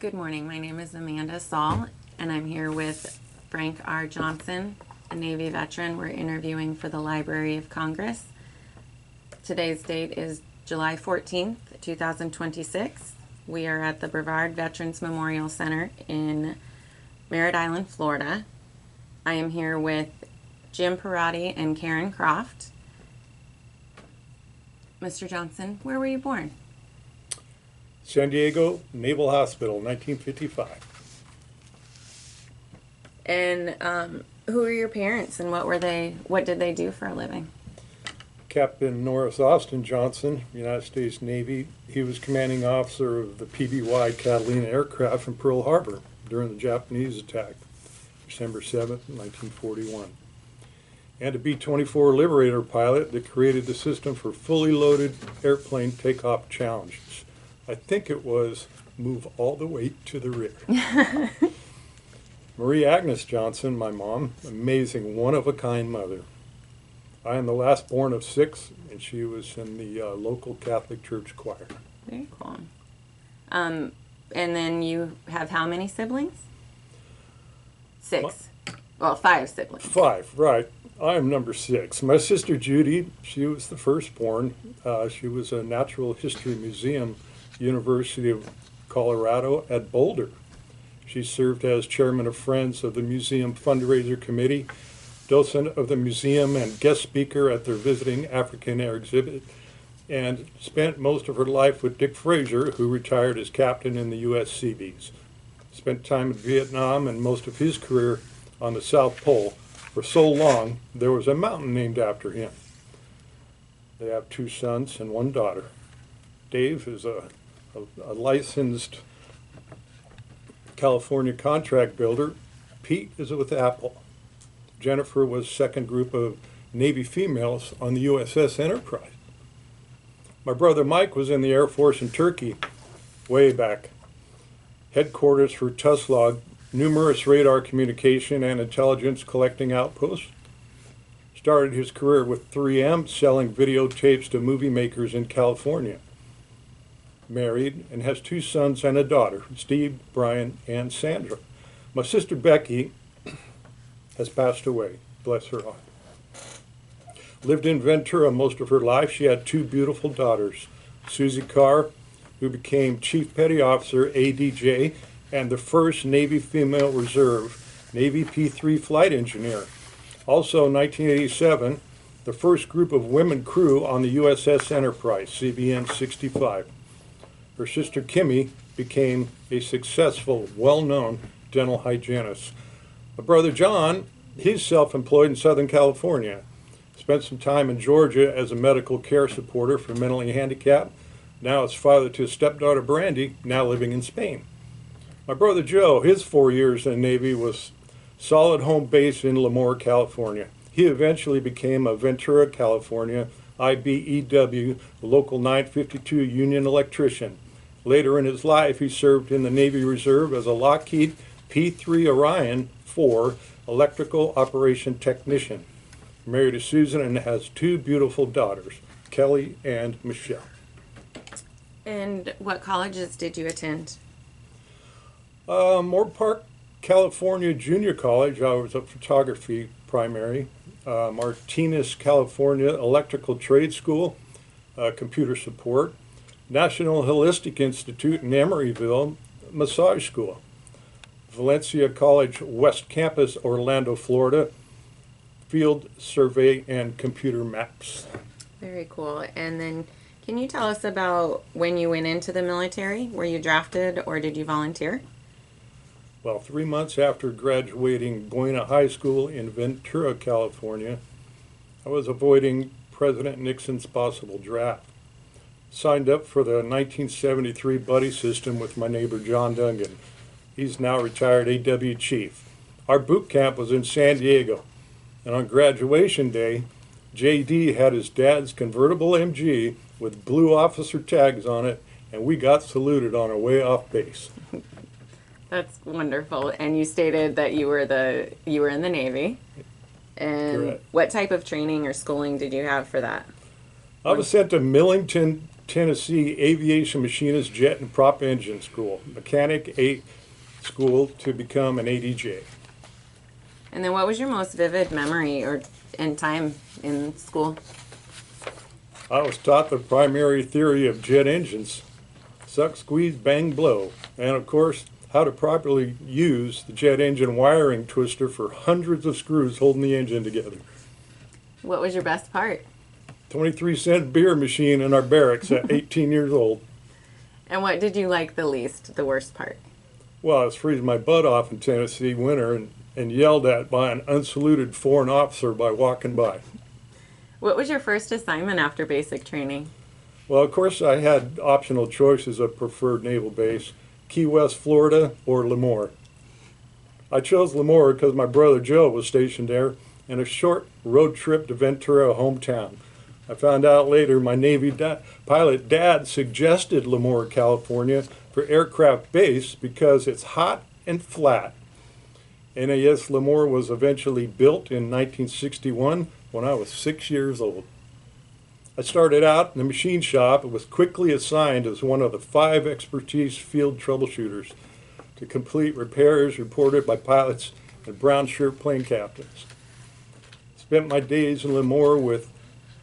Good morning. My name is Amanda Saul, and I'm here with Frank R. Johnson, a Navy veteran. We're interviewing for the Library of Congress. Today's date is July 14th, 2026. We are at the Brevard Veterans Memorial Center in Merritt Island, Florida. I am here with Jim Perotti and Karen Croft. Mr. Johnson, where were you born? San Diego Naval Hospital, 1955. And who are your parents, and what did they do for a living? Captain Norris Austin Johnson, United States Navy. He was commanding officer of the PBY Catalina aircraft in Pearl Harbor during the Japanese attack, December 7th, 1941. And a B-24 Liberator pilot that created the system for fully loaded airplane takeoff challenges. I think it was move all the way to the rear. Marie Agnes Johnson, my mom, amazing, one-of-a-kind mother. I am the last born of 6, and she was in the local Catholic Church choir. Very cool. And then you have how many siblings? 6. Well, 5 siblings. 5, right. I am number 6. My sister Judy, she was the firstborn. She was a Natural History Museum, University of Colorado at Boulder. She served as chairman of Friends of the Museum Fundraiser Committee, docent of the museum, and guest speaker at their visiting African Air exhibit, and spent most of her life with Dick Fraser, who retired as captain in the U.S. Seabees. Spent time in Vietnam and most of his career on the South Pole. For so long, there was a mountain named after him. They have 2 sons and 1 daughter. Dave is a licensed California contract builder. Pete is with Apple. Jennifer was second group of Navy females on the USS Enterprise. My brother Mike was in the Air Force in Turkey way back. Headquarters for TUSLOG, numerous radar communication and intelligence collecting outposts. Started his career with 3M selling videotapes to movie makers in California. Married and has 2 sons and a daughter, Steve, Brian, and Sandra. My sister Becky has passed away, bless her heart. Lived in Ventura most of her life. She had 2 beautiful daughters, Susie Carr, who became Chief Petty Officer, ADJ, and the first Navy female reserve, Navy P-3 flight engineer. Also in 1987, the first group of women crew on the USS Enterprise, CVN 65. Her sister Kimmy became a successful, well-known dental hygienist. My brother John, he's self-employed in Southern California. Spent some time in Georgia as a medical care supporter for mentally handicapped. Now is father to his stepdaughter Brandy, now living in Spain. My brother Joe, his 4 years in the Navy was solid home base in Lemoore, California. He eventually became a Ventura, California, IBEW, Local 952 union electrician. Later in his life, he served in the Navy Reserve as a Lockheed P-3 Orion 4 electrical operation technician. Married to Susan and has 2 beautiful daughters, Kelly and Michelle. And what colleges did you attend? Moorpark, California Junior College. I was a photography primary. Martinez, California Electrical Trade School, computer support. National Holistic Institute in Emeryville, massage school. Valencia College West Campus, Orlando, Florida, field survey and computer maps. Very cool. And then can you tell us about when you went into the military? Were you drafted or did you volunteer? Well, 3 months after graduating Buena High School in Ventura, California, I was avoiding President Nixon's possible draft. Signed up for the 1973 buddy system with my neighbor John Dungan. He's now retired AW chief. Our boot camp was in San Diego, and on graduation day, JD had his dad's convertible MG with blue officer tags on it, and we got saluted on our way off base. That's wonderful. And you stated that you were in the Navy. And Correct. what type of training or schooling did you have for that? I was sent to Millington, Tennessee Aviation Machinist Jet and Prop Engine School, Mechanic A School to become an ADJ. And then what was your most vivid memory or in time in school? I was taught the primary theory of jet engines, suck, squeeze, bang, blow, and of course, how to properly use the jet engine wiring twister for hundreds of screws holding the engine together. What was your best part? 23-cent beer machine in our barracks at 18 years old. And what did you like the least, the worst part? Well, I was freezing my butt off in Tennessee winter and yelled at by an unsaluted foreign officer by walking by. What was your first assignment after basic training? Well, of course, I had optional choices of preferred naval base, Key West, Florida, or Lemoore. I chose Lemoore because my brother Joe was stationed there and a short road trip to Ventura, hometown. I found out later my Navy pilot dad suggested Lemoore, California for aircraft base because it's hot and flat. NAS Lemoore was eventually built in 1961 when I was 6 years old. I started out in the machine shop and was quickly assigned as one of the 5 expertise field troubleshooters to complete repairs reported by pilots and brown shirt plane captains. Spent my days in Lemoore with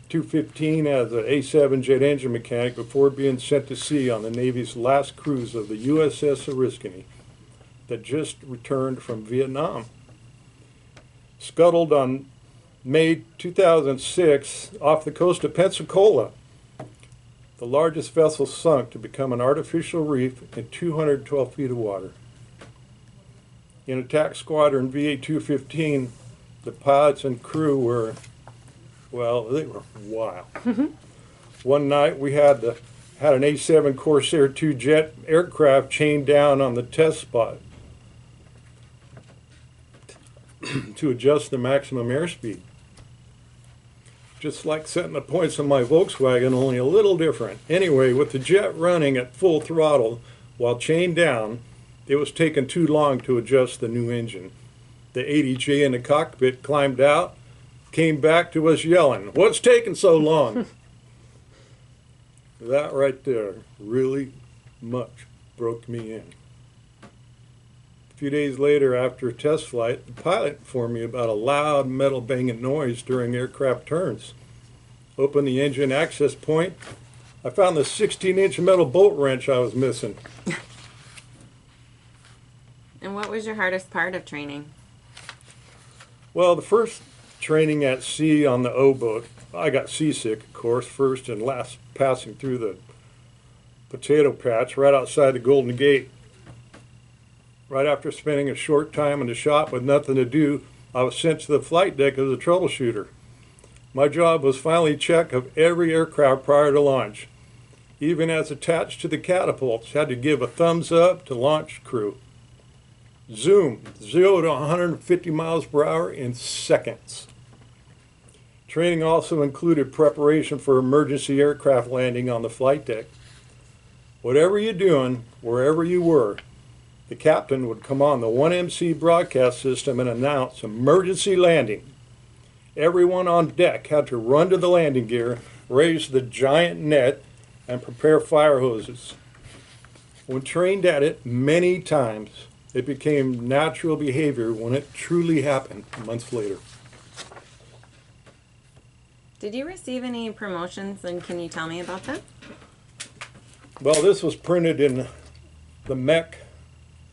215 as an A7 jet engine mechanic before being sent to sea on the Navy's last cruise of the USS Oriskany that just returned from Vietnam. Scuttled on May 2006 off the coast of Pensacola. The largest vessel sunk to become an artificial reef in 212 feet of water. In Attack Squadron VA-215, the pilots and crew were, well, they were wild. One night we had an A-7 Corsair II jet aircraft chained down on the test spot to adjust the maximum airspeed. Just like setting the points on my Volkswagen, only a little different. Anyway, with the jet running at full throttle while chained down, it was taking too long to adjust the new engine. The ADJ in the cockpit climbed out, came back to us yelling, "What's taking so long?" That right there really much broke me in. A few days later, after a test flight, the pilot informed me about a loud metal banging noise during aircraft turns. Opened the engine access point. I found the 16-inch metal bolt wrench I was missing. And what was your hardest part of training? Well, the first training at sea on the O-boat, I got seasick, of course, first and last passing through the potato patch right outside the Golden Gate. Right after spending a short time in the shop with nothing to do, I was sent to the flight deck as a troubleshooter. My job was finally check of every aircraft prior to launch. Even as attached to the catapults, had to give a thumbs up to launch crew. Zoom, 0 to 150 miles per hour in seconds. Training also included preparation for emergency aircraft landing on the flight deck. Whatever you're doing, wherever you were, the captain would come on the 1MC broadcast system and announce emergency landing. Everyone on deck had to run to the landing gear, raise the giant net, and prepare fire hoses. When trained at it many times, it became natural behavior when it truly happened months later. Did you receive any promotions, and can you tell me about them? Well, this was printed in the MEC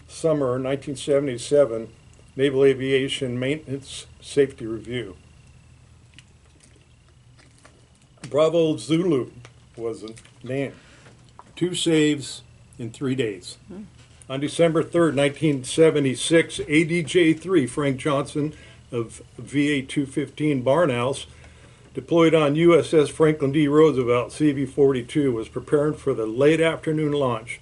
Summer 1977 Naval Aviation Maintenance Safety Review. Bravo Zulu was the name. 2 saves in 3 days. On December 3rd, 1976, ADJ-3 Frank Johnson of VA-215 Barnhouse, deployed on USS Franklin D. Roosevelt CV-42, was preparing for the late afternoon launch.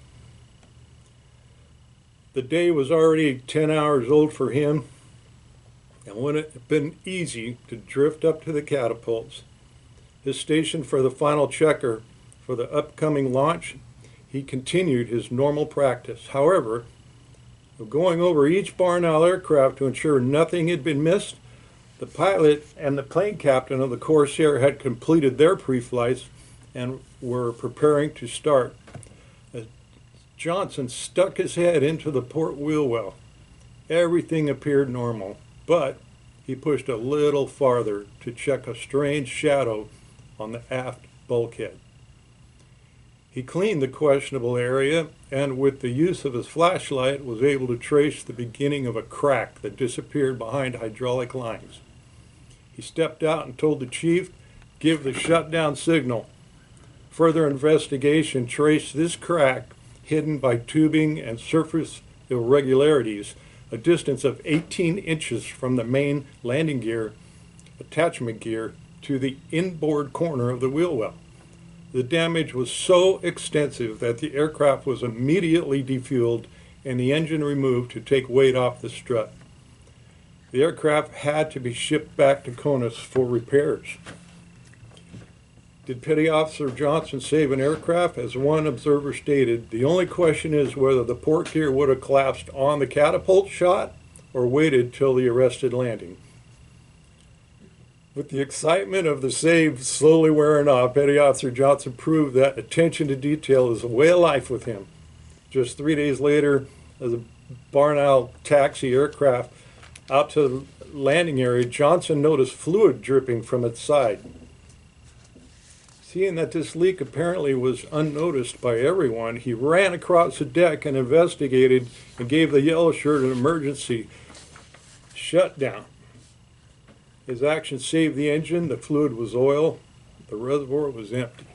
The day was already 10 hours old for him, and wouldn't it have been easy to drift up to the catapults. His station for the final checker for the upcoming launch, he continued his normal practice. However, of going over each Barnell aircraft to ensure nothing had been missed, the pilot and the plane captain of the Corsair had completed their pre-flights and were preparing to start, Johnson stuck his head into the port wheel well. Everything appeared normal, but he pushed a little farther to check a strange shadow on the aft bulkhead. He cleaned the questionable area and with the use of his flashlight was able to trace the beginning of a crack that disappeared behind hydraulic lines. He stepped out and told the chief, "Give the shutdown signal." Further investigation traced this crack, hidden by tubing and surface irregularities, a distance of 18 inches from the main landing gear, attachment gear, to the inboard corner of the wheel well. The damage was so extensive that the aircraft was immediately defueled and the engine removed to take weight off the strut. The aircraft had to be shipped back to CONUS for repairs. Did Petty Officer Johnson save an aircraft? As one observer stated, the only question is whether the port gear would have collapsed on the catapult shot or waited till the arrested landing. With the excitement of the save slowly wearing off, Petty Officer Johnson proved that attention to detail is a way of life with him. Just 3 days later, as a Barnow taxi aircraft out to the landing area, Johnson noticed fluid dripping from its side. Seeing that this leak apparently was unnoticed by everyone, he ran across the deck and investigated and gave the yellow shirt an emergency shutdown. His action saved the engine, the fluid was oil, the reservoir was empty.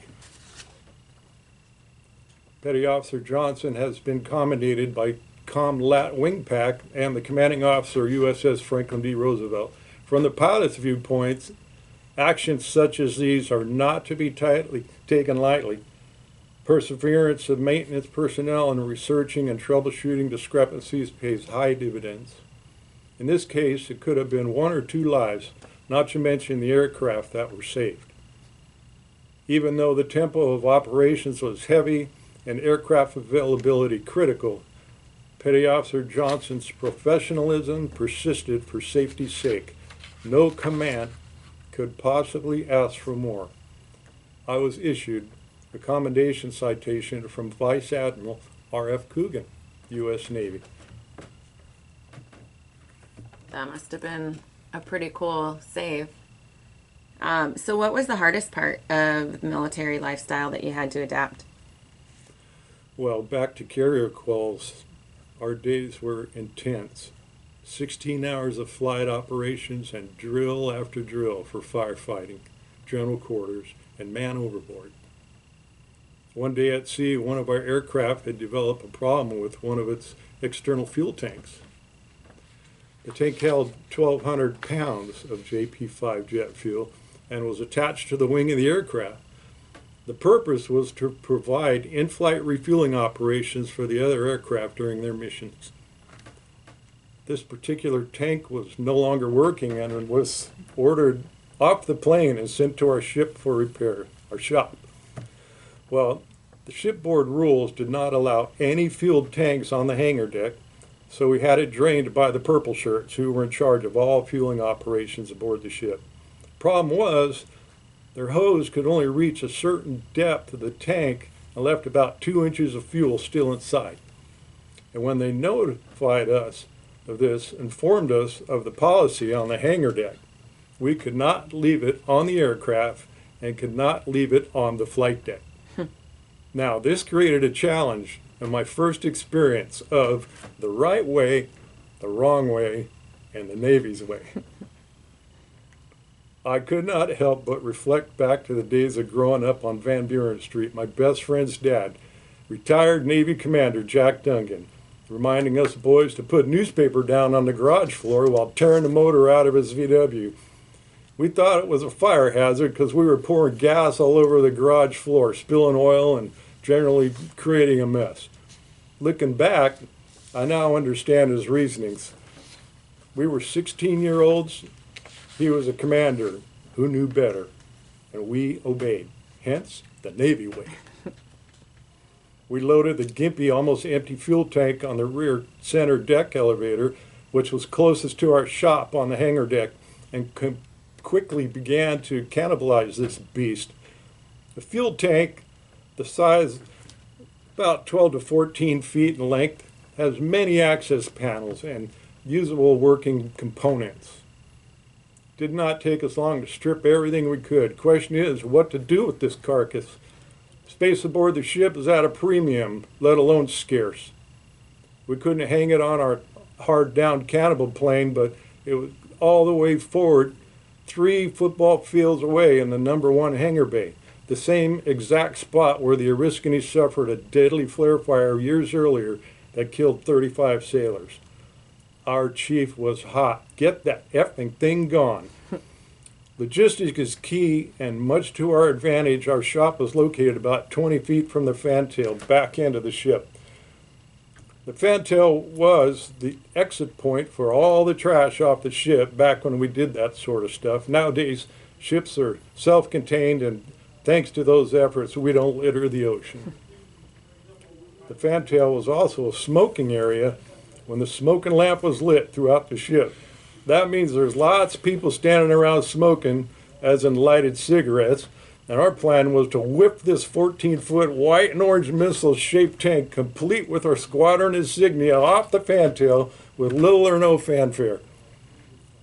Petty Officer Johnson has been commended by ComLat Wingpack and the commanding officer USS Franklin D. Roosevelt. From the pilot's viewpoints, actions such as these are not to be taken lightly. Perseverance of maintenance personnel in researching and troubleshooting discrepancies pays high dividends. In this case, it could have been 1 or 2 lives, not to mention the aircraft that were saved. Even though the tempo of operations was heavy and aircraft availability critical, Petty Officer Johnson's professionalism persisted for safety's sake. No command could possibly ask for more. I was issued a commendation citation from Vice Admiral R.F. Coogan, U.S. Navy. That must have been a pretty cool save. So what was the hardest part of the military lifestyle that you had to adapt? Well, back to carrier calls, our days were intense. 16 hours of flight operations and drill after drill for firefighting, general quarters, and man overboard. One day at sea, one of our aircraft had developed a problem with one of its external fuel tanks. The tank held 1,200 pounds of JP5 jet fuel and was attached to the wing of the aircraft. The purpose was to provide in-flight refueling operations for the other aircraft during their missions. This particular tank was no longer working and was ordered off the plane and sent to our ship for repair, our shop. Well, the shipboard rules did not allow any fueled tanks on the hangar deck, so we had it drained by the purple shirts who were in charge of all fueling operations aboard the ship. Problem was, their hose could only reach a certain depth of the tank and left about 2 inches of fuel still inside. And when they notified us of this, informed us of the policy on the hangar deck, we could not leave it on the aircraft and could not leave it on the flight deck. Now, this created a challenge in my first experience of the right way, the wrong way, and the Navy's way. I could not help but reflect back to the days of growing up on Van Buren Street. My best friend's dad, retired Navy Commander Jack Dungan, reminding us boys to put newspaper down on the garage floor while tearing the motor out of his VW. We thought it was a fire hazard because we were pouring gas all over the garage floor, spilling oil and generally creating a mess. Looking back, I now understand his reasonings. We were 16-year-olds. He was a commander who knew better, and we obeyed. Hence, the Navy way. We loaded the gimpy, almost empty fuel tank on the rear center deck elevator, which was closest to our shop on the hangar deck, and quickly began to cannibalize this beast. The fuel tank The size, about 12 to 14 feet in length, has many access panels and usable working components. Did not take us long to strip everything we could. Question is, what to do with this carcass? Space aboard the ship is at a premium, let alone scarce. We couldn't hang it on our hard down cannibal plane, but it was all the way forward, 3 football fields away in the #1 hangar bay, the same exact spot where the Oriskany suffered a deadly flare fire years earlier that killed 35 sailors. Our chief was hot. Get that effing thing gone. Logistics is key, and much to our advantage, our shop was located about 20 feet from the fantail, back end of the ship. The fantail was the exit point for all the trash off the ship back when we did that sort of stuff. Nowadays, ships are self-contained, and thanks to those efforts, we don't litter the ocean. The fantail was also a smoking area when the smoking lamp was lit throughout the ship. That means there's lots of people standing around smoking, as in lighted cigarettes, and our plan was to whip this 14-foot white and orange missile-shaped tank, complete with our squadron insignia, off the fantail with little or no fanfare.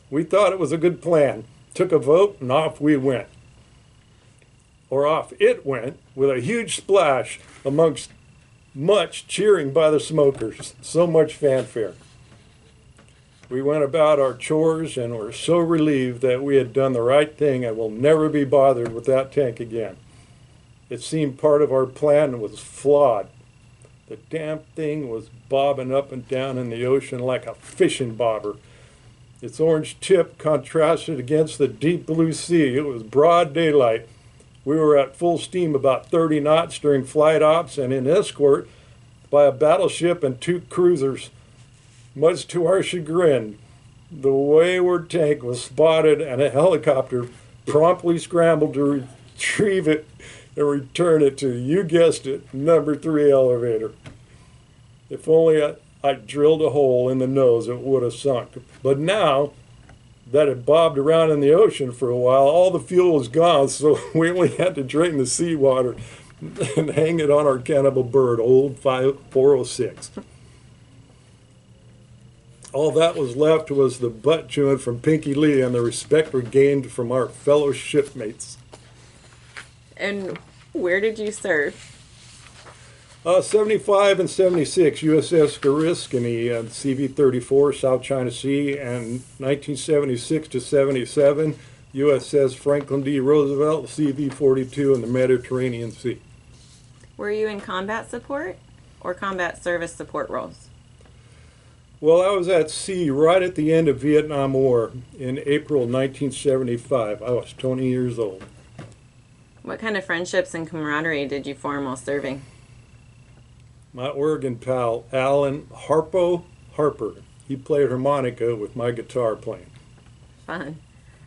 We thought it was a good plan. Took a vote, and off we went. Or off it went, with a huge splash amongst much cheering by the smokers. So much fanfare. We went about our chores and were so relieved that we had done the right thing and will never be bothered with that tank again. It seemed part of our plan was flawed. The damn thing was bobbing up and down in the ocean like a fishing bobber. Its orange tip contrasted against the deep blue sea. It was broad daylight. We were at full steam about 30 knots during flight ops and in escort by a battleship and 2 cruisers. Much to our chagrin, the wayward tank was spotted and a helicopter promptly scrambled to retrieve it and return it to, you guessed it, #3 elevator. If only I drilled a hole in the nose, it would have sunk. But now that it bobbed around in the ocean for a while, all the fuel was gone, so we only had to drain the seawater and hang it on our cannibal bird, old 406. All that was left was the butt chewing from Pinky Lee and the respect we gained from our fellow shipmates. And where did you serve? 75 and 76, USS Oriskany and CV-34, South China Sea, and 1976 to 77, USS Franklin D. Roosevelt, CV-42 in the Mediterranean Sea. Were you in combat support or combat service support roles? Well, I was at sea right at the end of Vietnam War in April 1975. I was 20 years old. What kind of friendships and camaraderie did you form while serving? My Oregon pal, Alan Harper, he played harmonica with my guitar playing. Fun.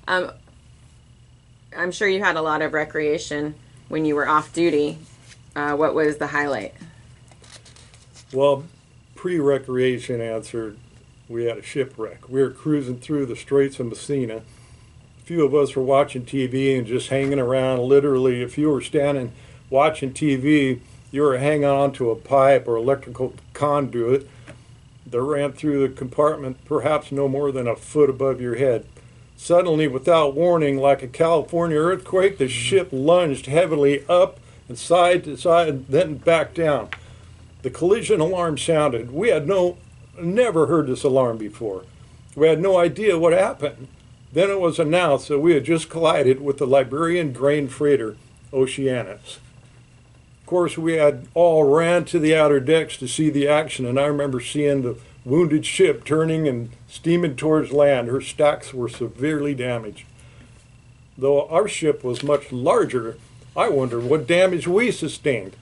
I'm sure you had a lot of recreation when you were off duty. What was the highlight? Well, pre-recreation answer, we had a shipwreck. We were cruising through the Straits of Messina. A few of us were watching TV and just hanging around. Literally, if you were standing watching TV, you were hanging on to a pipe or electrical conduit that ran through the compartment perhaps no more than a foot above your head. Suddenly, without warning, like a California earthquake, the ship lunged heavily up and side to side, then back down. The collision alarm sounded. We had never heard this alarm before. We had no idea what happened. Then it was announced that we had just collided with the Liberian grain freighter, Oceanus. Of course, we had all ran to the outer decks to see the action, and I remember seeing the wounded ship turning and steaming towards land. Her stacks were severely damaged. Though our ship was much larger, I wondered what damage we sustained.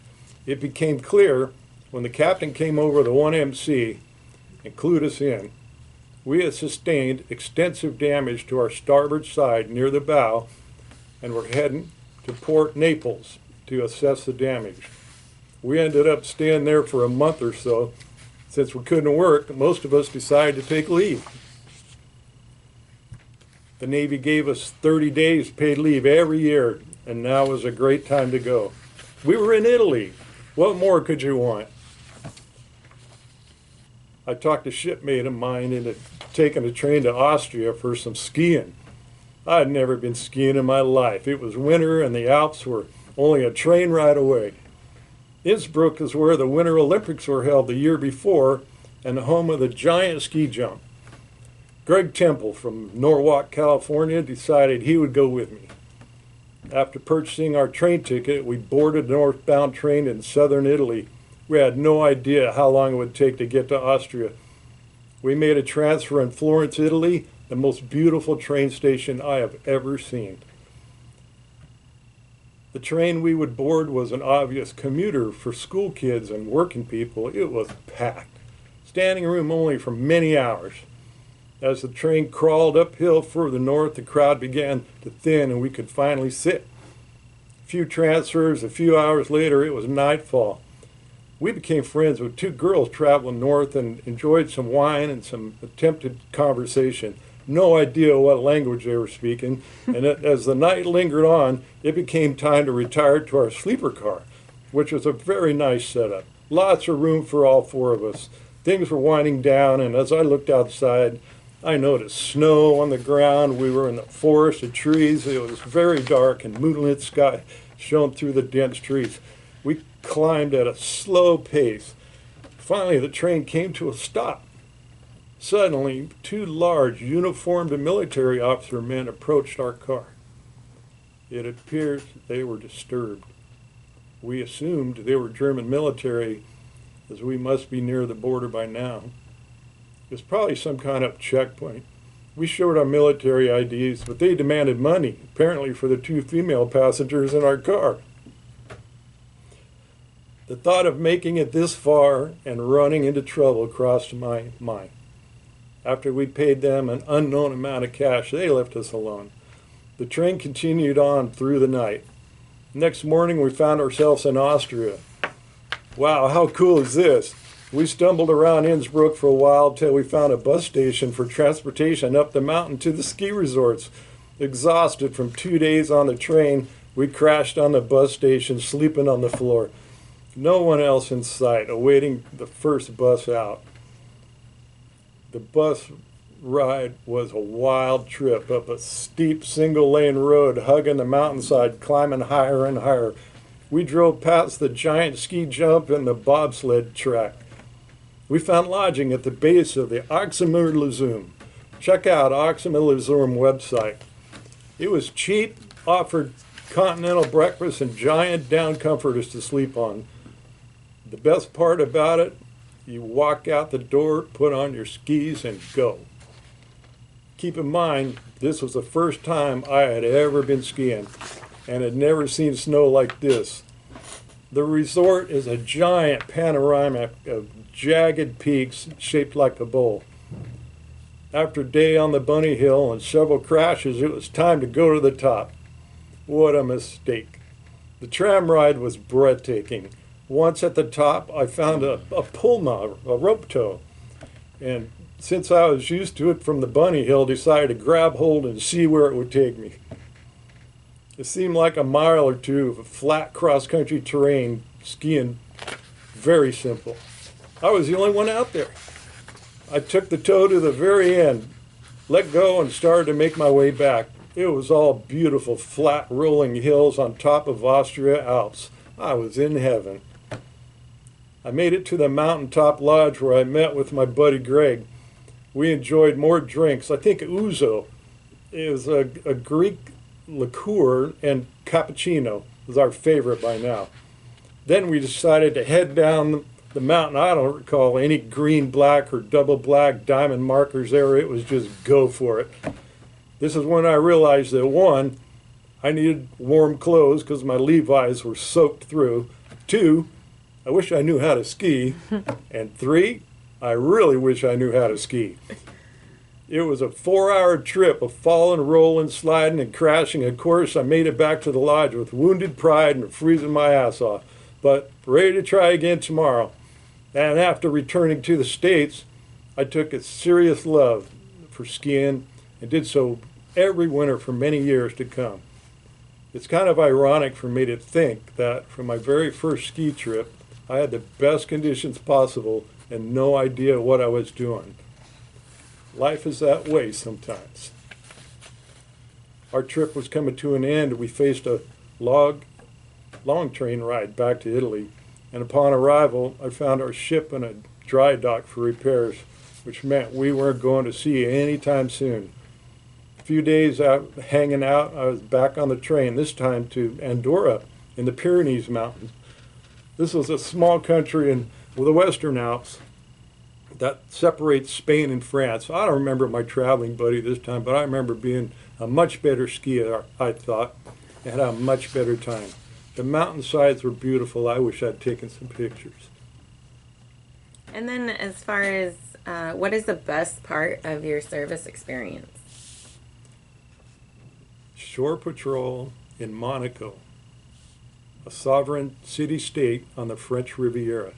It became clear when the captain came over the 1MC and clued us in. We had sustained extensive damage to our starboard side near the bow and were heading to Port Naples to assess the damage. We ended up staying there for a month or so. Since we couldn't work, most of us decided to take leave. The Navy gave us 30 days paid leave every year, and now was a great time to go. We were in Italy. What more could you want? I talked a shipmate of mine into taking a train to Austria for some skiing. I'd never been skiing in my life. It was winter and the Alps were only a train ride away. Innsbruck is where the Winter Olympics were held the year before and the home of the giant ski jump. Greg Temple from Norwalk, California decided he would go with me. After purchasing our train ticket, we boarded a northbound train in southern Italy. We had no idea how long it would take to get to Austria. We made a transfer in Florence, Italy, the most beautiful train station I have ever seen. The train we would board was an obvious commuter for school kids and working people. It was packed, standing room only for many hours. As the train crawled uphill further north, the crowd began to thin and we could finally sit. A few transfers, a few hours later, it was nightfall. We became friends with two girls traveling north and enjoyed some wine and some attempted conversation. No idea what language they were speaking, and as the night lingered on, it became time to retire to our sleeper car, which was a very nice setup. Lots of room for all four of us. Things were winding down, and as I looked outside, I noticed snow on the ground. We were in the forest of trees. It was very dark, and moonlit sky shone through the dense trees. We climbed at a slow pace. Finally, the train came to a stop. Suddenly, two large, uniformed military officer men approached our car. It appears they were disturbed. We assumed they were German military, as we must be near the border by now. It was probably some kind of checkpoint. We showed our military IDs, but they demanded money, apparently for the two female passengers in our car. The thought of making it this far and running into trouble crossed my mind. After we paid them an unknown amount of cash, they left us alone. The train continued on through the night. Next morning, we found ourselves in Austria. Wow, how cool is this? We stumbled around Innsbruck for a while till we found a bus station for transportation up the mountain to the ski resorts. Exhausted from 2 days on the train, we crashed on the bus station, sleeping on the floor. No one else in sight, awaiting the first bus out. The bus ride was a wild trip up a steep single-lane road, hugging the mountainside, climbing higher and higher. We drove past the giant ski jump and the bobsled track. We found lodging at the base of the Axamer Lazum. Check out Axamer Lazum website. It was cheap, offered continental breakfast and giant down comforters to sleep on. The best part about it, you walk out the door, put on your skis, and go. Keep in mind, this was the first time I had ever been skiing and had never seen snow like this. The resort is a giant panorama of jagged peaks shaped like a bowl. After a day on the bunny hill and several crashes, it was time to go to the top. What a mistake. The tram ride was breathtaking. Once at the top, I found a pulma, a rope tow, and since I was used to it from the bunny hill, decided to grab hold and see where it would take me. It seemed like a mile or two of flat cross-country terrain, skiing very simple. I was the only one out there. I took the tow to the very end, let go, and started to make my way back. It was all beautiful, flat, rolling hills on top of Austria Alps. I was in heaven. I made it to the mountaintop lodge where I met with my buddy Greg. We enjoyed more drinks. I think ouzo is a Greek liqueur, and cappuccino was our favorite by now. Then we decided to head down the mountain. I don't recall any green, black, or double black diamond markers there. It was just go for it. This is when I realized that 1, I needed warm clothes because my Levi's were soaked through. 2, I wish I knew how to ski. And 3, I really wish I knew how to ski. It was a 4-hour trip of falling, rolling, sliding, and crashing. Of course, I made it back to the lodge with wounded pride and freezing my ass off, but ready to try again tomorrow. And after returning to the States, I took a serious love for skiing and did so every winter for many years to come. It's kind of ironic for me to think that for my very first ski trip, I had the best conditions possible and no idea what I was doing. Life is that way sometimes. Our trip was coming to an end. We faced a long train ride back to Italy, and upon arrival, I found our ship in a dry dock for repairs, which meant we weren't going to sea anytime soon. A few days out hanging out, I was back on the train, this time to Andorra in the Pyrenees Mountains. This was a small country in the Western Alps that separates Spain and France. I don't remember my traveling buddy this time, but I remember being a much better skier, I thought, and had a much better time. The mountainsides were beautiful. I wish I'd taken some pictures. And then as far as what is the best part of your service experience? Shore patrol in Monaco, a sovereign city-state on the French Riviera.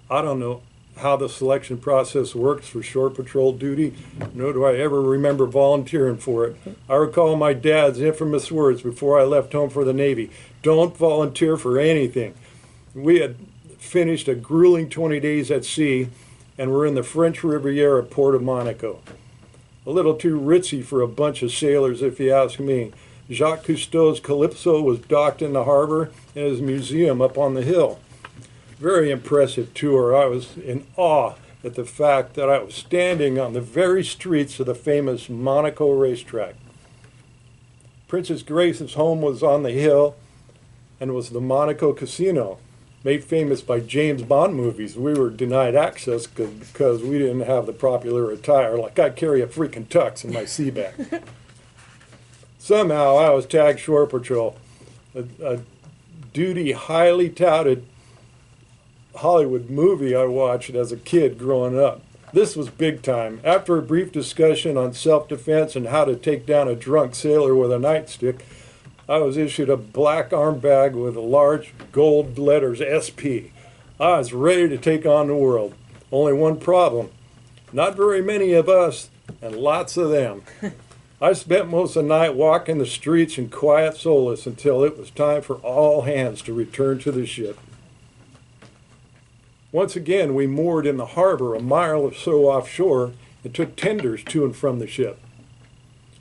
I don't know how the selection process works for shore patrol duty, nor do I ever remember volunteering for it. I recall my dad's infamous words before I left home for the Navy: don't volunteer for anything. We had finished a grueling 20 days at sea and were in the French Riviera port of Monaco. A little too ritzy for a bunch of sailors, if you ask me. Jacques Cousteau's Calypso was docked in the harbor and his museum up on the hill. Very impressive tour. I was in awe at the fact that I was standing on the very streets of the famous Monaco racetrack. Princess Grace's home was on the hill and was the Monaco Casino, made famous by James Bond movies. We were denied access because we didn't have the popular attire. Like, I carry a freaking tux in my sea bag. Somehow I was tagged shore patrol, a duty highly touted Hollywood movie I watched as a kid growing up. This was big time. After a brief discussion on self-defense and how to take down a drunk sailor with a nightstick, I was issued a black arm bag with large gold letters SP. I was ready to take on the world. Only one problem: not very many of us and lots of them. I spent most of the night walking the streets in quiet solace until it was time for all hands to return to the ship. Once again, we moored in the harbor a mile or so offshore and took tenders to and from the ship.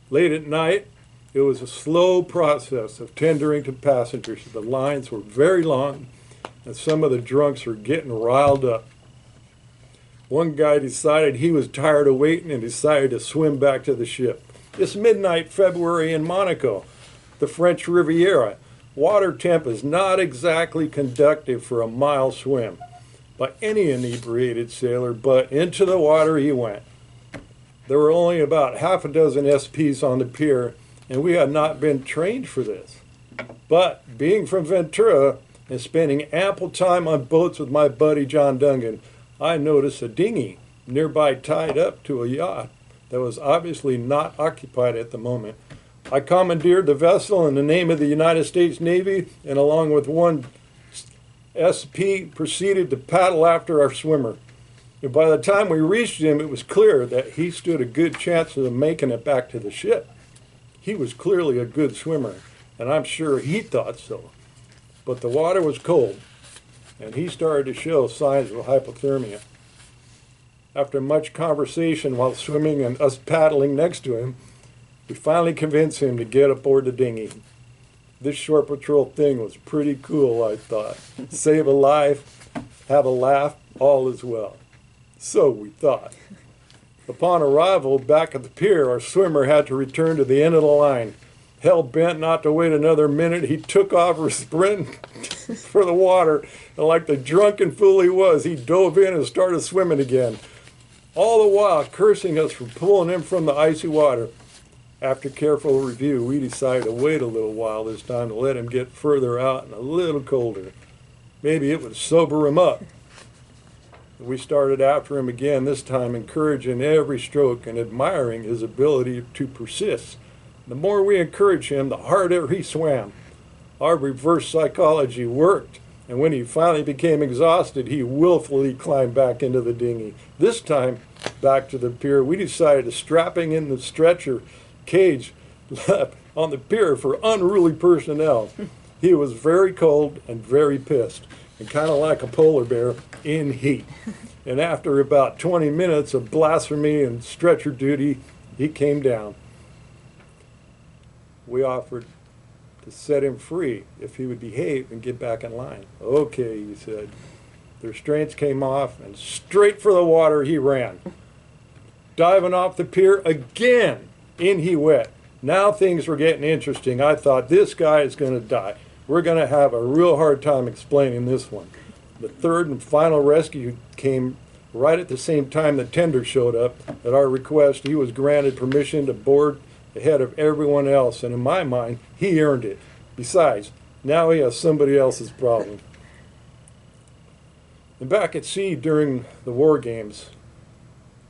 Late at night, it was a slow process of tendering to passengers. The lines were very long, and some of the drunks were getting riled up. One guy decided he was tired of waiting and decided to swim back to the ship. It's midnight February in Monaco, the French Riviera. Water temp is not exactly conducive for a mile swim by any inebriated sailor, but into the water he went. There were only about half a dozen SPs on the pier, and we had not been trained for this. But being from Ventura and spending ample time on boats with my buddy John Dungan, I noticed a dinghy nearby tied up to a yacht that was obviously not occupied at the moment. I commandeered the vessel in the name of the United States Navy, and along with one SP proceeded to paddle after our swimmer. And by the time we reached him, it was clear that he stood a good chance of making it back to the ship. He was clearly a good swimmer, and I'm sure he thought so. But the water was cold, and he started to show signs of hypothermia. After much conversation while swimming and us paddling next to him, we finally convinced him to get aboard the dinghy. This shore patrol thing was pretty cool, I thought. Save a life, have a laugh, all is well. So we thought. Upon arrival back at the pier, our swimmer had to return to the end of the line. Hell-bent not to wait another minute, he took off for a sprint for the water, and like the drunken fool he was, he dove in and started swimming again, all the while cursing us for pulling him from the icy water. After careful review, we decided to wait a little while this time to let him get further out and a little colder. Maybe it would sober him up. We started after him again, this time encouraging every stroke and admiring his ability to persist. The more we encouraged him, the harder he swam. Our reverse psychology worked, and when he finally became exhausted, he willfully climbed back into the dinghy. This time, back to the pier, we decided to strap him in the stretcher cage left on the pier for unruly personnel. He was very cold and very pissed, and kind of like a polar bear, in heat. And after about 20 minutes of blasphemy and stretcher duty, he came down. We offered to set him free if he would behave and get back in line. Okay, he said. The restraints came off, and straight for the water he ran. Diving off the pier again, in he went. Now things were getting interesting. I thought, this guy is going to die. We're going to have a real hard time explaining this one. The third and final rescue came right at the same time the tender showed up. At our request, he was granted permission to board ahead of everyone else, and in my mind, he earned it. Besides, now he has somebody else's problem. And back at sea during the war games,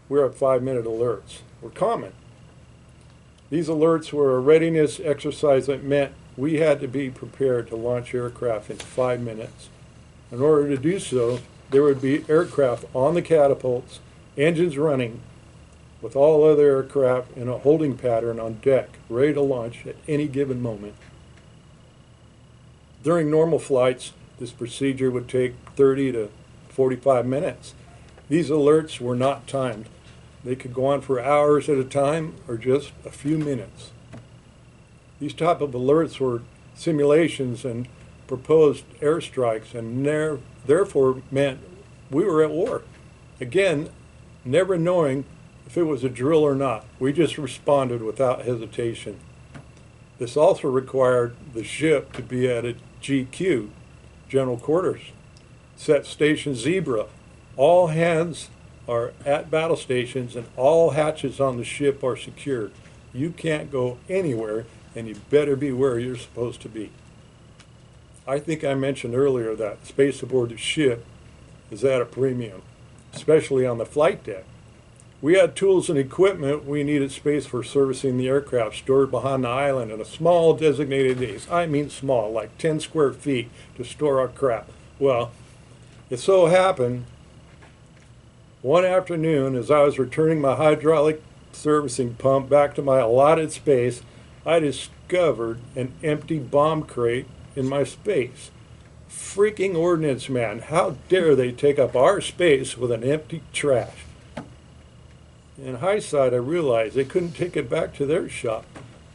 we had 5-minute alerts. Were common. These alerts were a readiness exercise that meant we had to be prepared to launch aircraft in 5 minutes. In order to do so, there would be aircraft on the catapults, engines running, with all other aircraft in a holding pattern on deck, ready to launch at any given moment. During normal flights, this procedure would take 30 to 45 minutes. These alerts were not timed. They could go on for hours at a time or just a few minutes. These type of alerts were simulations and proposed airstrikes, and therefore meant we were at war. Again, never knowing if it was a drill or not. We just responded without hesitation. This also required the ship to be at a GQ, General Quarters. Set station Zebra. All hands are at battle stations and all hatches on the ship are secured. You can't go anywhere, and you better be where you're supposed to be. I think I mentioned earlier that space aboard the ship is at a premium, especially on the flight deck. We had tools and equipment we needed space for servicing the aircraft stored behind the island in a small designated base. I mean small, like 10 square feet to store our crap. Well, it so happened one afternoon as I was returning my hydraulic servicing pump back to my allotted space, I discovered an empty bomb crate in my space. Freaking ordnance man, how dare they take up our space with an empty trash? In hindsight, I realized they couldn't take it back to their shop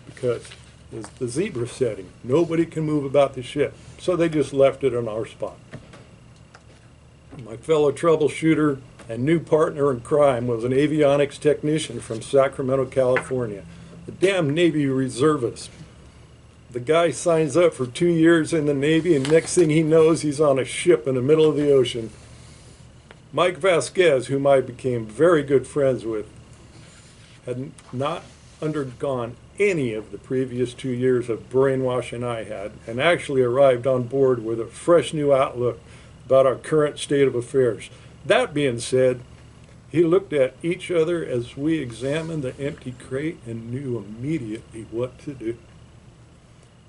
because it's the Zebra setting. Nobody can move about the ship, so they just left it on our spot. My fellow troubleshooter and new partner in crime was an avionics technician from Sacramento, California, a damn Navy reservist. The guy signs up for 2 years in the Navy, and next thing he knows, he's on a ship in the middle of the ocean. Mike Vasquez, whom I became very good friends with, had not undergone any of the previous 2 years of brainwashing I had, and actually arrived on board with a fresh new outlook about our current state of affairs. That being said, he looked at each other as we examined the empty crate and knew immediately what to do.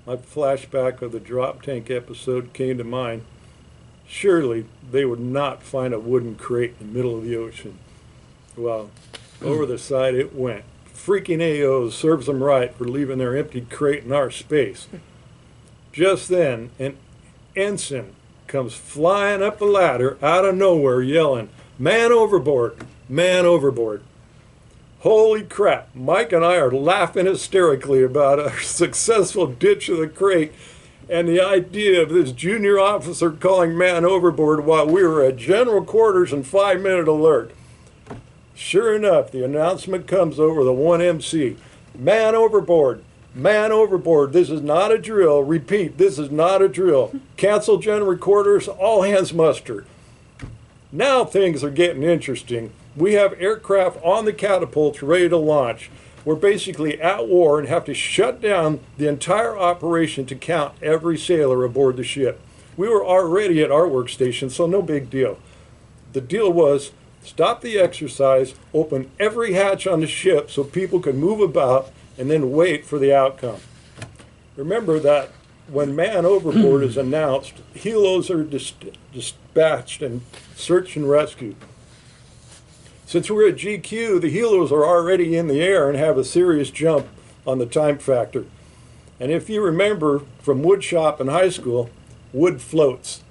My flashback of the drop tank episode came to mind. Surely they would not find a wooden crate in the middle of the ocean. Well, over the side it went. Freaking AOs serves them right for leaving their empty crate in our space. Just then, an ensign comes flying up the ladder out of nowhere yelling, "Man overboard! Man overboard!" Holy crap, Mike and I are laughing hysterically about our successful ditch of the crate and the idea of this junior officer calling man overboard while we were at General Quarters and 5-minute alert. Sure enough, the announcement comes over the 1MC. Man overboard! Man overboard! This is not a drill. Repeat, this is not a drill. Cancel General Quarters, all hands muster. Now things are getting interesting. We have aircraft on the catapults ready to launch. We're basically at war and have to shut down the entire operation to count every sailor aboard the ship. We were already at our workstation, so no big deal. The deal was stop the exercise, open every hatch on the ship so people could move about, and then wait for the outcome. Remember that when man overboard is announced, helos are dispatched and search and rescue. Since we're at GQ, the helos are already in the air and have a serious jump on the time factor. And if you remember from wood shop in high school, wood floats.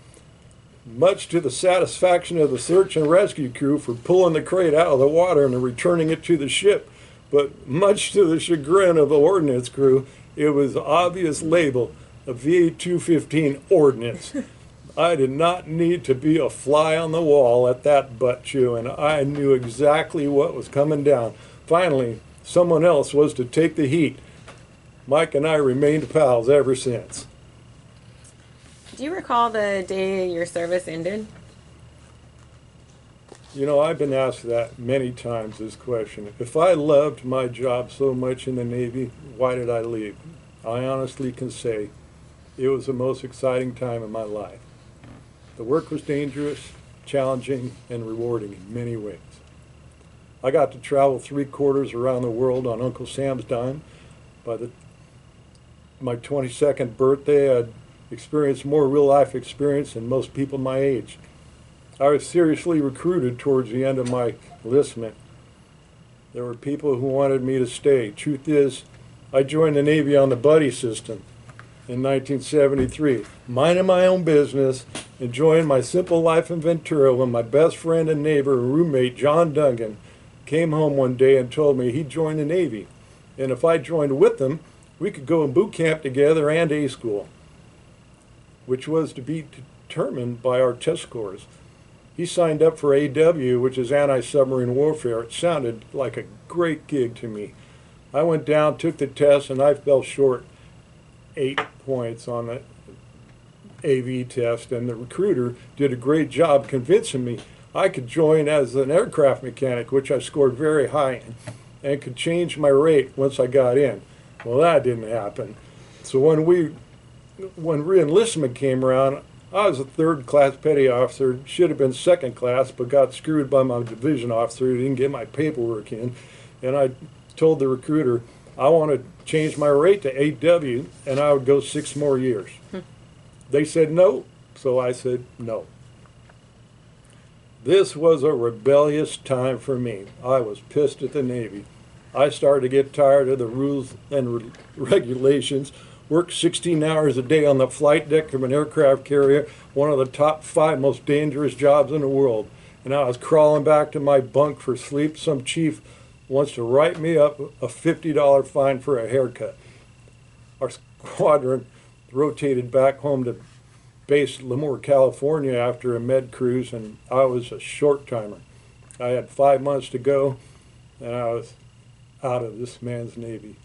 Much to the satisfaction of the search and rescue crew for pulling the crate out of the water and returning it to the ship, but much to the chagrin of the ordnance crew, it was the obvious label, a VA-215 ordnance. I did not need to be a fly on the wall at that butt chew, and I knew exactly what was coming down. Finally, someone else was to take the heat. Mike and I remained pals ever since. Do you recall the day your service ended? You know, I've been asked that many times, this question. If I loved my job so much in the Navy, why did I leave? I honestly can say it was the most exciting time of my life. The work was dangerous, challenging, and rewarding in many ways. I got to travel 3/4 around the world on Uncle Sam's dime. By my 22nd birthday, I'd experienced more real-life experience than most people my age. I was seriously recruited towards the end of my enlistment. There were people who wanted me to stay. Truth is, I joined the Navy on the buddy system in 1973, minding my own business, enjoying my simple life in Ventura when my best friend and neighbor and roommate, John Dungan, came home one day and told me he'd joined the Navy. And if I joined with him, we could go in boot camp together and A school, which was to be determined by our test scores. He signed up for AW, which is anti-submarine warfare. It sounded like a great gig to me. I went down, took the test, and I fell short 8 points on the AV test, and the recruiter did a great job convincing me I could join as an aircraft mechanic, which I scored very high in, and could change my rate once I got in. Well, that didn't happen. So when re-enlistment came around, I was a 3rd class petty officer, should have been 2nd class, but got screwed by my division officer who didn't get my paperwork in. And I told the recruiter I want to change my rate to AW and I would go 6 more years. They said no, so I said no. This was a rebellious time for me. I was pissed at the Navy. I started to get tired of the rules and regulations. Worked 16 hours a day on the flight deck of an aircraft carrier, one of the top 5 most dangerous jobs in the world. And I was crawling back to my bunk for sleep. Some chief wants to write me up a $50 fine for a haircut. Our squadron rotated back home to base Lemoore, California after a med cruise, and I was a short timer. I had 5 months to go, and I was out of this man's Navy.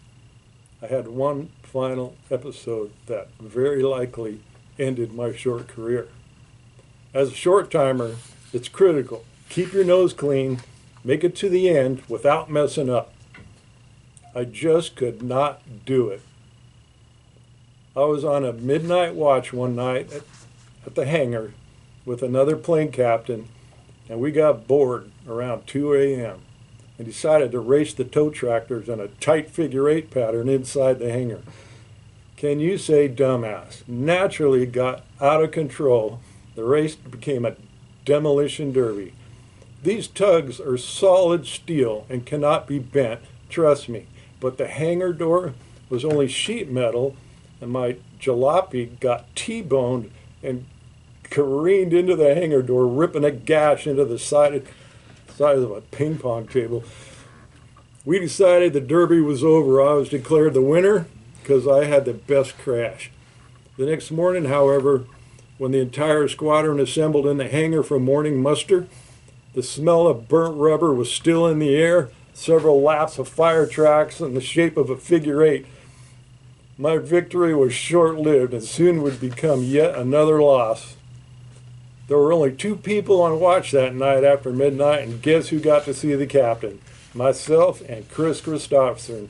I had one final episode that very likely ended my short career. As a short timer, it's critical. Keep your nose clean, make it to the end without messing up. I just could not do it. I was on a midnight watch one night at the hangar with another plane captain, and we got bored around 2 a.m. and decided to race the tow tractors in a tight figure-8 pattern inside the hangar. Can you say dumbass? Naturally got out of control. The race became a demolition derby. These tugs are solid steel and cannot be bent, trust me. But the hangar door was only sheet metal, and my jalopy got T-boned and careened into the hangar door, ripping a gash into the size of a ping pong table. We decided the derby was over. I was declared the winner because I had the best crash. The next morning, however, when the entire squadron assembled in the hangar for morning muster, the smell of burnt rubber was still in the air, several laps of fire tracks in the shape of a figure-8. My victory was short-lived and soon would become yet another loss. There were only 2 people on watch that night after midnight, and guess who got to see the captain? Myself and Chris Christopherson.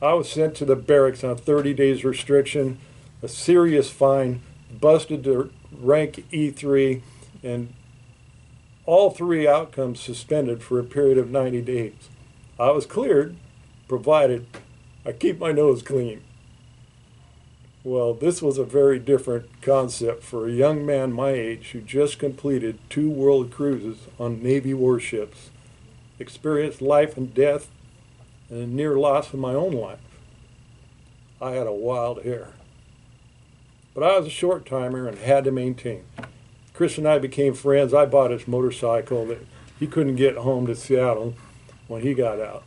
I was sent to the barracks on 30 days restriction, a serious fine, busted to rank E3, and all 3 outcomes suspended for a period of 90 days. I was cleared, provided I keep my nose clean. Well, this was a very different concept for a young man my age who just completed 2 world cruises on Navy warships, experienced life and death, and a near loss of my own life. I had a wild hair. But I was a short timer and had to maintain. Chris and I became friends. I bought his motorcycle that he couldn't get home to Seattle when he got out.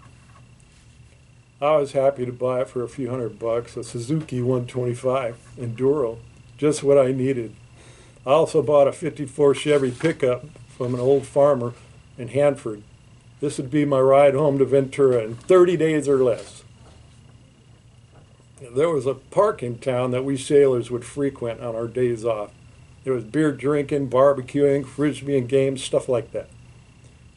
I was happy to buy it for a few $100, a Suzuki 125 Enduro, just what I needed. I also bought a '54 Chevy pickup from an old farmer in Hanford. This would be my ride home to Ventura in 30 days or less. There was a park in town that we sailors would frequent on our days off. There was beer drinking, barbecuing, frisbee and games, stuff like that.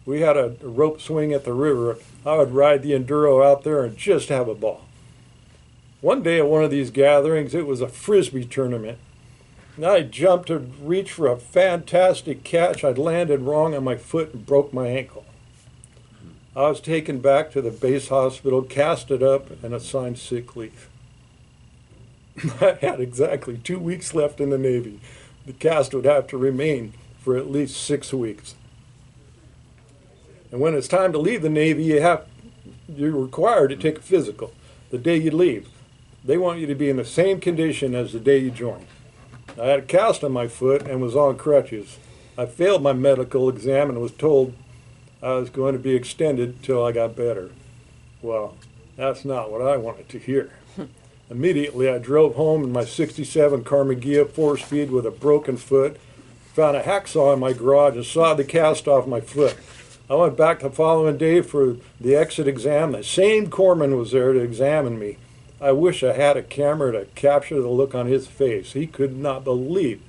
We had a rope swing at the river. I would ride the Enduro out there and just have a ball. One day at one of these gatherings, it was a frisbee tournament. And I jumped to reach for a fantastic catch. I'd landed wrong on my foot and broke my ankle. I was taken back to the base hospital, casted up, and assigned sick leave. I had exactly 2 weeks left in the Navy. The cast would have to remain for at least 6 weeks. And when it's time to leave the Navy, you're required to take a physical the day you leave. They want you to be in the same condition as the day you join. I had a cast on my foot and was on crutches. I failed my medical exam and was told I was going to be extended till I got better. Well, that's not what I wanted to hear. Immediately, I drove home in my '67 Carmagia 4-speed with a broken foot, found a hacksaw in my garage and sawed the cast off my foot. I went back the following day for the exit exam. The same corpsman was there to examine me. I wish I had a camera to capture the look on his face. He could not believe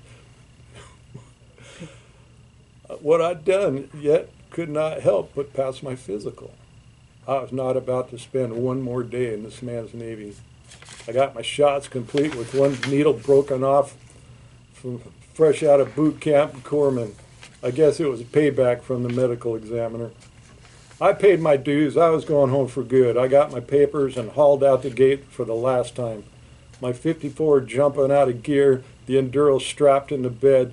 what I'd done, yet could not help but pass my physical. I was not about to spend one more day in this man's Navy. I got my shots complete with one needle broken off from fresh out of boot camp in Corpsman. I guess it was a payback from the medical examiner. I paid my dues. I was going home for good. I got my papers and hauled out the gate for the last time. My '54 jumping out of gear, the Enduro strapped into bed,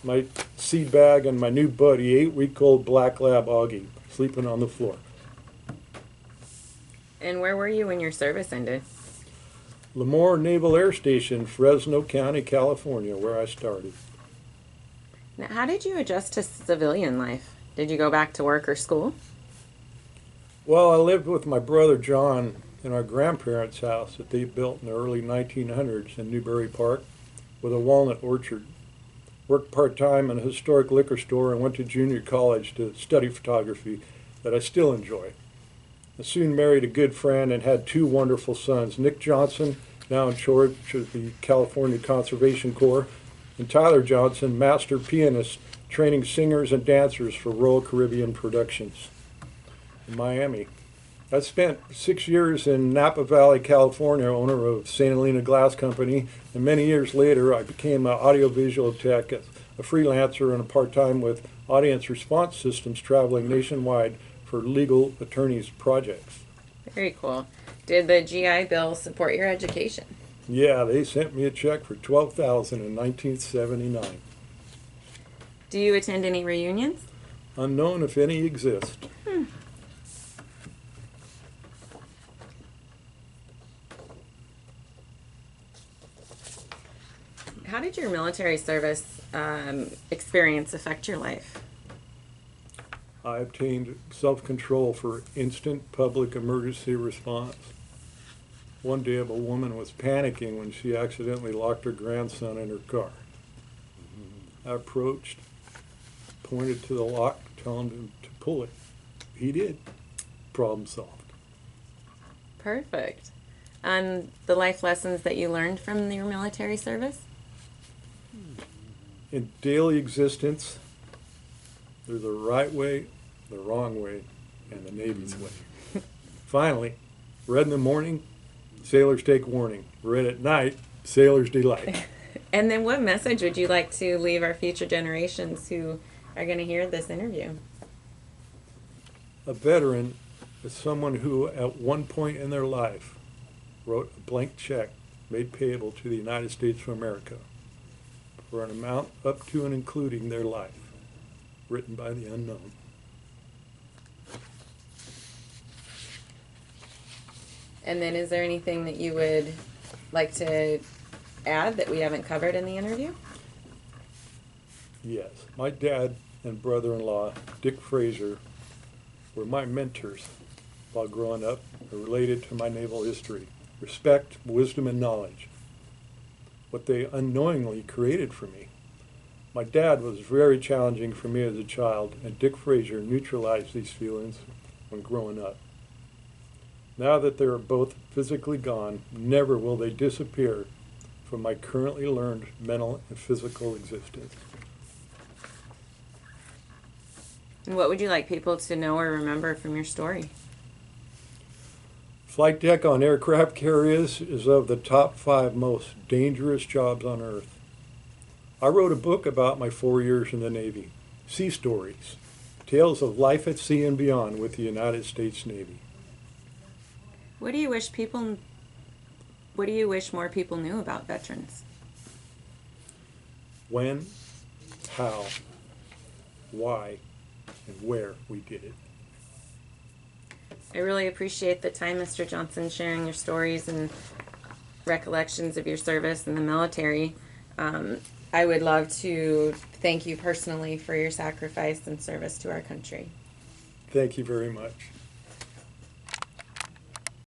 my seed bag, and my new buddy, 8-week-old black lab Augie, sleeping on the floor. And where were you when your service ended? Lemoore Naval Air Station, Fresno County, California, where I started. Now, how did you adjust to civilian life? Did you go back to work or school? Well, I lived with my brother John in our grandparents' house that they built in the early 1900s in Newbury Park with a walnut orchard. Worked part-time in a historic liquor store and went to junior college to study photography that I still enjoy. I soon married a good friend and had 2 wonderful sons, Nick Johnson, now in charge of the California Conservation Corps, and Tyler Johnson, master pianist, training singers and dancers for Royal Caribbean Productions in Miami. I spent 6 years in Napa Valley, California, owner of St. Helena Glass Company, and many years later I became an audiovisual tech, a freelancer and a part-time with Audience Response Systems traveling nationwide for legal attorneys' projects. Very cool. Did the GI Bill support your education? Yeah, they sent me a check for $12,000 in 1979. Do you attend any reunions? Unknown if any exist. How did your military service experience affect your life? I obtained self-control for instant public emergency response. One day, a woman was panicking when she accidentally locked her grandson in her car. I approached, pointed to the lock, telling him to pull it. He did. Problem solved. Perfect. And the life lessons that you learned from your military service? In daily existence, there's a right way, the wrong way, and the Navy's way. Finally, red in the morning, sailors take warning. Red at night, sailors delight. And then what message would you like to leave our future generations who are going to hear this interview? A veteran is someone who, at one point in their life, wrote a blank check made payable to the United States of America for an amount up to and including their life, written by the unknown. And then is there anything that you would like to add that we haven't covered in the interview? Yes, my dad and brother-in-law, Dick Fraser, were my mentors while growing up and related to my naval history. Respect, wisdom, and knowledge. What they unknowingly created for me. My dad was very challenging for me as a child, and Dick Fraser neutralized these feelings when growing up. Now that they are both physically gone, never will they disappear from my currently learned mental and physical existence. And what would you like people to know or remember from your story? Flight deck on aircraft carriers is of the top 5 most dangerous jobs on Earth. I wrote a book about my 4 years in the Navy, Sea Stories, Tales of Life at Sea and Beyond with the United States Navy. What do you wish more people knew about veterans? When, how, why, and where we did it. I really appreciate the time, Mr. Johnson, sharing your stories and recollections of your service in the military. I would love to thank you personally for your sacrifice and service to our country. Thank you very much.